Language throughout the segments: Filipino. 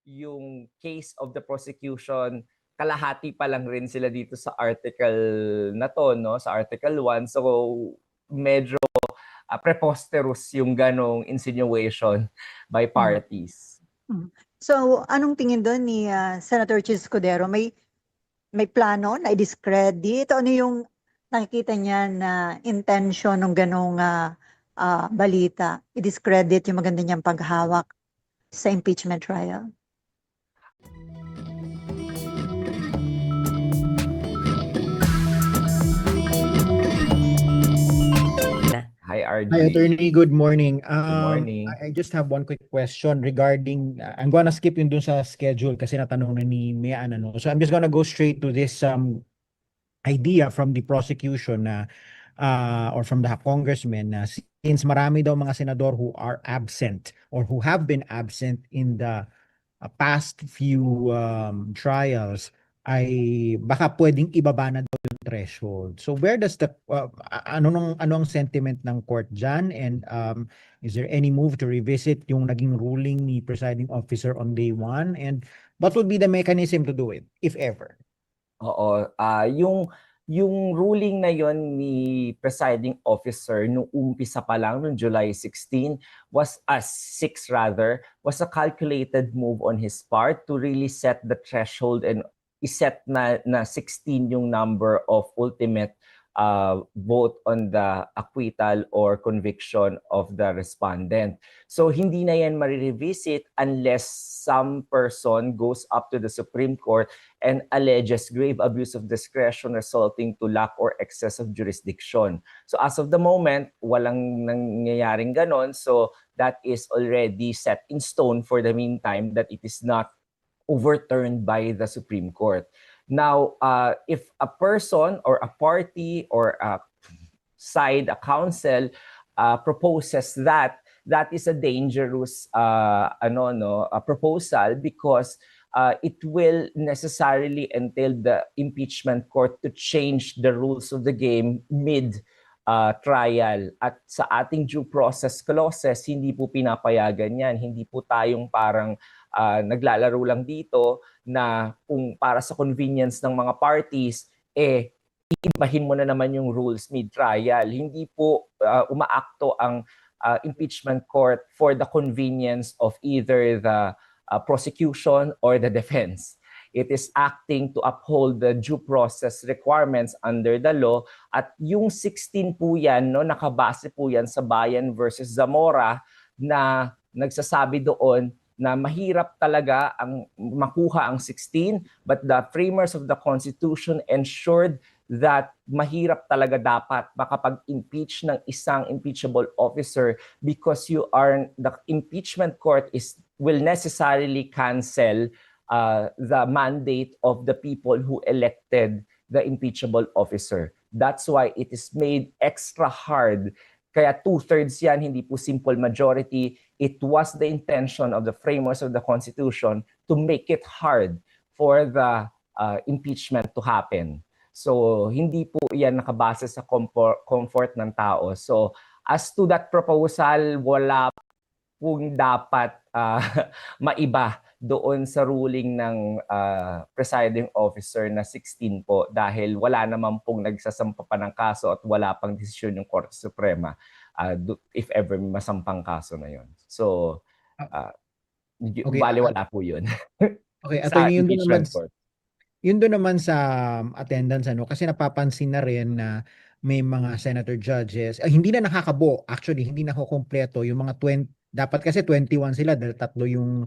yung case of the prosecution, kalahati pa lang rin sila dito sa article na to, no? Sa article 1. So medyo preposterous yung ganong insinuation by parties. So, anong tingin doon ni Senator Chis Escudero? May plano na i-discredit? Ano yung nakikita niya na intention ng ganong balita? I-discredit yung maganda niyang paghawak sa impeachment trial? Hi, RJ. Hi, Attorney. Good morning. Good morning. I just have one quick question regarding, I'm gonna skip yung dun sa schedule kasi natanong na ni Mian, ano. So I'm just gonna go straight to this idea from the prosecution na or from the congressman na since marami daw mga senador who are absent or who have been absent in the past few trials, ay baka pwedeng ibaba na daw yung threshold. So where does the ano ang sentiment ng court dyan, and is there any move to revisit yung naging ruling ni presiding officer on day 1, and what would be the mechanism to do it if ever? Oo, yung ruling na yon ni presiding officer nung umpisa pa lang noong July 16 was 6 rather, was a calculated move on his part to really set the threshold and iset na 16 yung number of ultimate vote on the acquittal or conviction of the respondent. So hindi na yan marirevisit unless some person goes up to the Supreme Court and alleges grave abuse of discretion resulting to lack or excess of jurisdiction. So as of the moment, walang nangyayaring ganon. So that is already set in stone for the meantime that it is not overturned by the Supreme Court. Now, if a person or a party or a side, a counsel proposes that is a dangerous proposal because it will necessarily entail the impeachment court to change the rules of the game mid trial. At sa ating due process clauses, hindi po pinapayagan yan. Hindi po tayong parang naglalaro lang dito na kung para sa convenience ng mga parties, iibahin mo na naman yung rules mid-trial. Hindi po umaakto ang impeachment court for the convenience of either the prosecution or the defense. It is acting to uphold the due process requirements under the law. At yung 16 po yan, no, nakabase po yan sa Bayan versus Zamora na nagsasabi doon na mahirap talaga ang makuha ang 16, but the framers of the Constitution ensured that mahirap talaga dapat makapag-impeach ng isang impeachable officer because the impeachment court will necessarily cancel the mandate of the people who elected the impeachable officer. That's why it is made extra hard. Kaya 2/3 yan, hindi po simple majority. It was the intention of the framers of the Constitution to make it hard for the impeachment to happen. So, hindi po yan nakabase sa comfort ng tao. So, as to that proposal, wala pong dapat maiba doon sa ruling ng presiding officer na 16 po dahil wala naman pong nagsasampa pa ng kaso at wala pang desisyon yung Korte Suprema if ever masampang kaso na yon. So, Okay, baliwala po yun. Okay, sa attorney, impeachment court. Yun doon naman sa attendance, ano, kasi napapansin na rin na may mga senator judges, hindi na nakakabuo, actually, hindi na kukumpleto yung mga 20, dapat kasi 21 sila dahil tatlo yung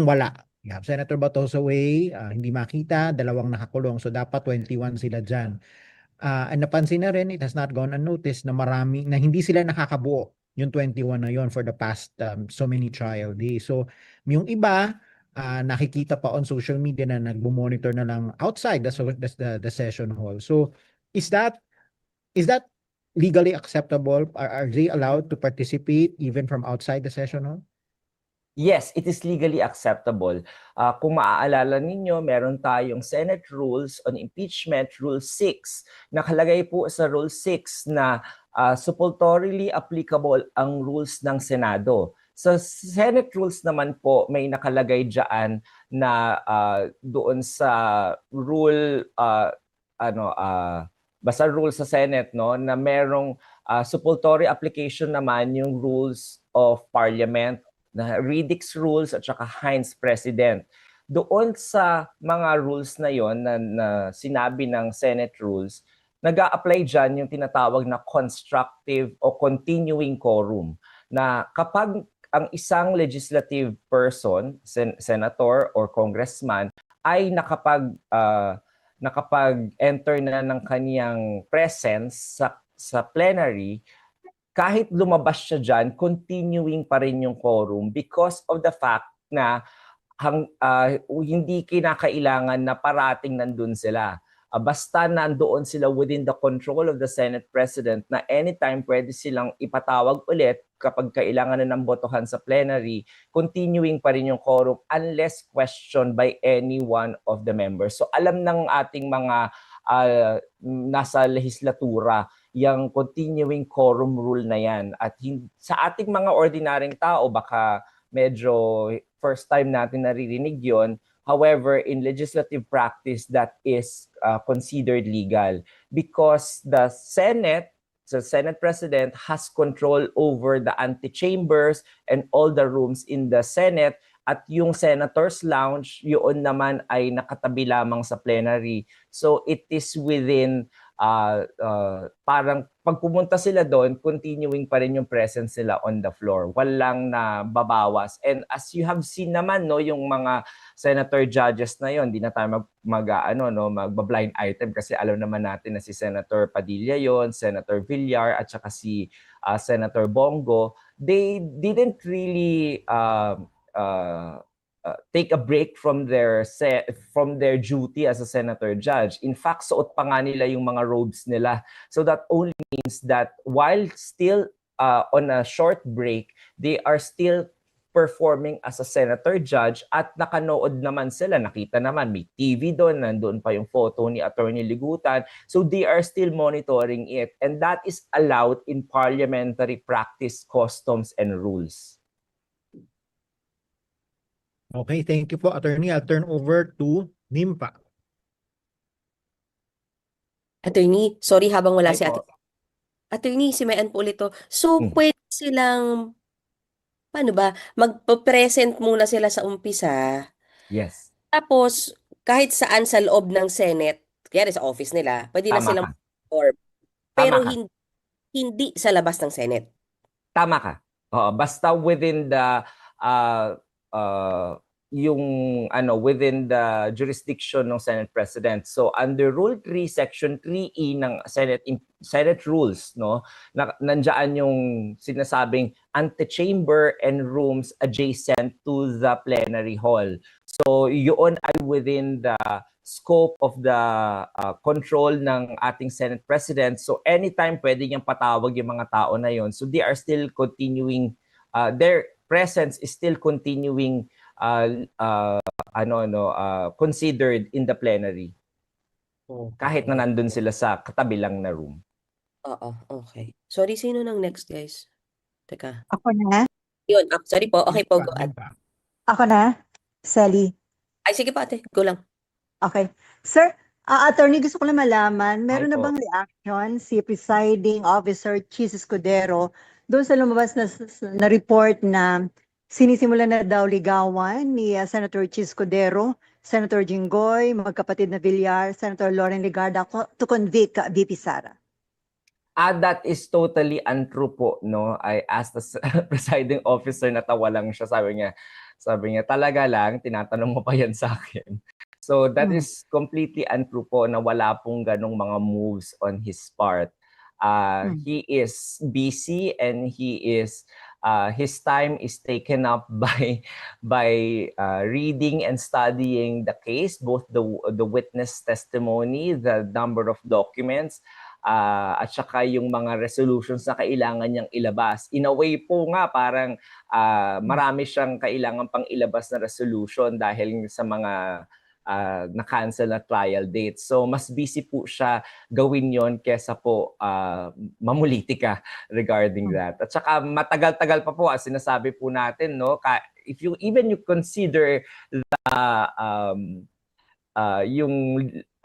wala. You have Senator Bato Way, hindi makita, dalawang nakakulong, so dapat 21 sila dyan. And napansin na rin, it has not gone unnoticed na marami, na hindi sila nakakabuo yung 21 na yon for the past so many trial days. So, yung iba, nakikita pa on social media na nagbo-monitor na lang outside the session hall. So, is that legally acceptable? Are they allowed to participate even from outside the session hall? Yes, it is legally acceptable. Kung maaalala ninyo, meron tayong Senate Rules on Impeachment, Rule 6. Nakalagay po sa Rule 6 na suppletorily applicable ang rules ng Senado. Sa Senate rules naman po, may nakalagay diyan na doon sa rule basta rule sa Senate, no, na merong supplementary application naman yung rules of parliament, na Riddick's rules at saka Hines President. Doon sa mga rules na yon na sinabi ng Senate rules, nag-a-apply dyan yung tinatawag na constructive o continuing quorum, na kapag ang isang legislative person, senator or congressman, ay nakapag-enter na ng kaniyang presence sa plenary, kahit lumabas siya dyan, continuing pa rin yung quorum because of the fact na hindi kinakailangan na parating nandun sila. Basta nandoon sila within the control of the Senate President, na anytime pwede silang ipatawag ulit kapag kailangan na ng botohan sa plenary, continuing pa rin yung quorum unless questioned by any one of the members. So alam ng ating mga nasa lehislatura yung continuing quorum rule na yan. At sa ating mga ordinaryong tao, baka medyo first time natin naririnig yon. However, in legislative practice, that is considered legal because the Senate President has control over the antechambers and all the rooms in the Senate, at yung Senator's Lounge, yun naman ay nakatabi lamang sa plenary. So it is within parang pag pumunta sila doon, continuing pa rin yung presence nila on the floor. Walang na babawas. And as you have seen naman, no, yung mga senator judges na yon, di na tayo magba-blind item kasi alam naman natin na si Senator Padilla yon, Senator Villar at saka si Senator Bongo. They didn't really take a break from their duty as a senator judge. In fact, suot pa nga nila yung mga robes nila. So that only means that while still on a short break, they are still performing as a senator judge at nakanood naman sila. Nakita naman, may TV doon, nandoon pa yung photo ni Attorney Ligutan. So they are still monitoring it. And that is allowed in parliamentary practice, customs, and rules. Okay, thank you po, Attorney. I'll turn over to Nimpa. Attorney, sorry habang wala Ay si po. Attorney, si Mayan po ulit to. So, Hmm. pwede silang, paano ba, magpa-present muna sila sa umpisa. Yes. Tapos, kahit saan sa loob ng Senate, kaya sa office nila, pwede na Tama silang ka. perform. Pero Tama ka. hindi sa labas ng Senate. Tama ka. Oo, basta within the within the jurisdiction ng Senate President. So under Rule 3, Section 3E ng Senate Rules, no, nandiyan yung sinasabing antechamber and rooms adjacent to the plenary hall. So yun ay within the scope of the control ng ating Senate President. So anytime pwede niyang patawag yung mga tao na yon. So they are still continuing, their presence is still continuing considered in the plenary. Kahit na nandun sila sa katabi lang na room. Oo, okay. Sorry, sino nang next, guys? Teka. Ako na? Yun, sorry po. Okay po, go. Nimpa. Ako na? Sally? Ay, sige po, ate. Go lang. Okay. Sir, attorney, gusto ko lang malaman, meron Ay na po. bang reaction si presiding officer Chis Escudero doon sa lumabas na report na sinisimula na daw ligawan ni Senator Chis Escudero, Senator Jinggoy, magkapatid na Villar, Senator Loren Legarda to convict VP Sara? That is totally untrue po, no? I asked the presiding officer, natawa lang siya. Sabi niya, talaga lang, tinatanong mo pa yan sa akin. So that is completely untrue po na wala pong ganong mga moves on his part. He is busy and his time is taken up by reading and studying the case, both the witness testimony, the number of documents, at saka yung mga resolutions na kailangan niyang ilabas. In a way po nga, parang marami siyang kailangan pang ilabas na resolution dahil sa mga na-cancel na trial date. So mas busy po siya gawin yon kesa po mamulitika regarding that. At saka matagal-tagal pa po, sinasabi po natin, no, if you consider yung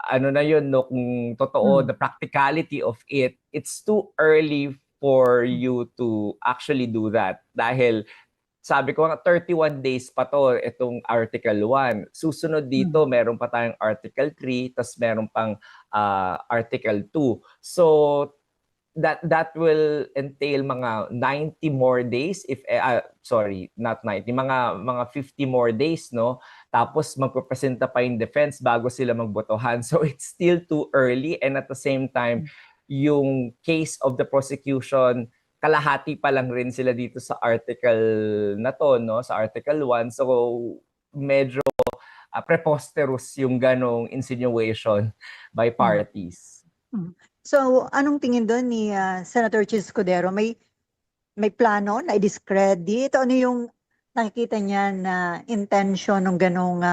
ano na yun, no, kung totoo, the practicality of it, it's too early for you to actually do that. Dahil sabi ko nga 31 days pa to itong Article 1. Susunod dito, meron pa tayong Article 3, tas meron pang Article 2. So that will entail mga 90 more days, if sorry, not 90, mga 50 more days, no? Tapos magpapresenta pa yung defense bago sila magbotohan. So it's still too early, and at the same time, yung case of the prosecution, kalahati pa lang rin sila dito sa article na to, no? Sa Article 1. So medyo preposterous yung ganong insinuation by parties. So, anong tingin doon ni Senator Chis Escudero? May plano na i-discredit? Ano yung nakikita niya na intention ng ganong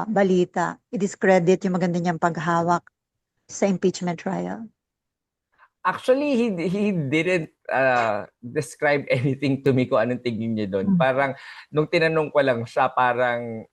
balita? I-discredit yung maganda niyang paghawak sa impeachment trial? Actually, he didn't describe anything to me kung anong tingin niya doon. Parang, nung tinanong ko lang siya, parang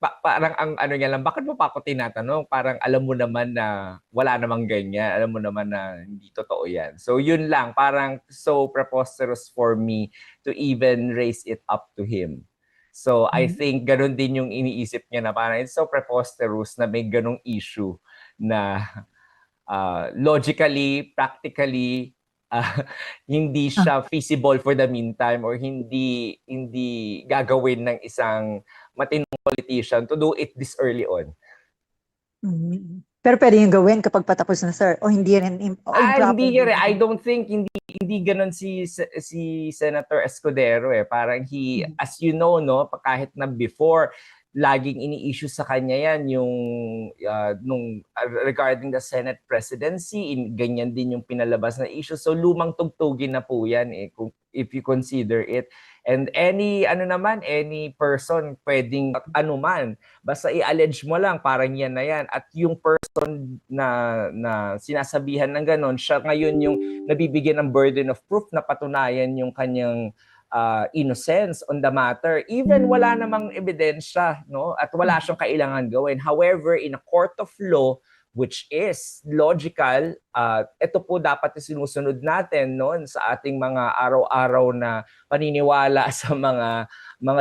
ang ano niya lang, bakit mo pa ako tinatanong? Parang alam mo naman na wala namang ganyan. Alam mo naman na hindi totoo yan. So yun lang, parang so preposterous for me to even raise it up to him. So I think ganun din yung iniisip niya na parang it's so preposterous na may ganung issue na logically, practically, hindi siya feasible for the meantime, or hindi gagawin ng isang matinong politician to do it this early on. Pero pwede yung gawin kapag patapos na, sir, o hindi rin hindi rin. I don't think hindi ganun si Senator Escudero eh. Parang as you know, no, kahit na before, laging ini-issue sa kanya yan yung regarding the Senate presidency, ganyan din yung pinalabas na issue. So lumang tugtugin na po yan eh, if you consider it. And any person pwedeng anuman, basta i-allege mo lang, parang yan na yan. At yung person na sinasabihan ng ganon, siya ngayon yung nabibigyan ng burden of proof na patunayan yung kanyang innocence on the matter, even wala namang ebidensya, no? At wala siyang kailangan gawin. However, in a court of law, which is logical, ito po dapat sinusunod natin, no, sa ating mga araw-araw na paniniwala sa mga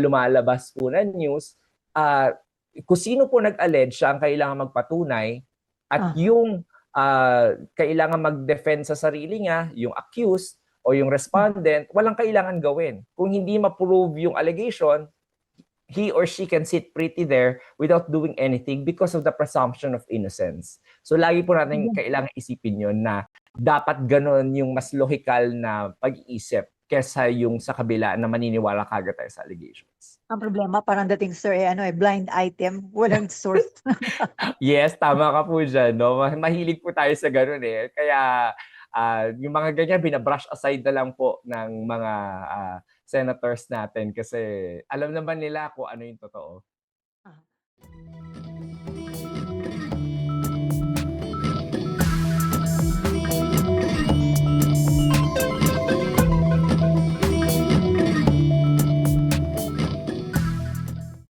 lumalabas po na news. Kung sino po nag-allege, siya ang kailangan magpatunay, at yung kailangan mag-defend sa sarili niya, yung accused o yung respondent, walang kailangan gawin. Kung hindi ma-prove yung allegation, he or she can sit pretty there without doing anything because of the presumption of innocence. So lagi po natin kailangan isipin yun, na dapat ganon yung mas logical na pag-iisip kesa yung sa kabila na maniniwala kagad tayo sa allegations. Ang problema, parang dating, sir, blind item, walang source. Yes, tama ka po dyan. No? Mahilig po tayo sa ganon eh. Kaya yung mga ganyan, binabrush aside na lang po ng mga senators natin kasi alam naman nila kung ano yung totoo.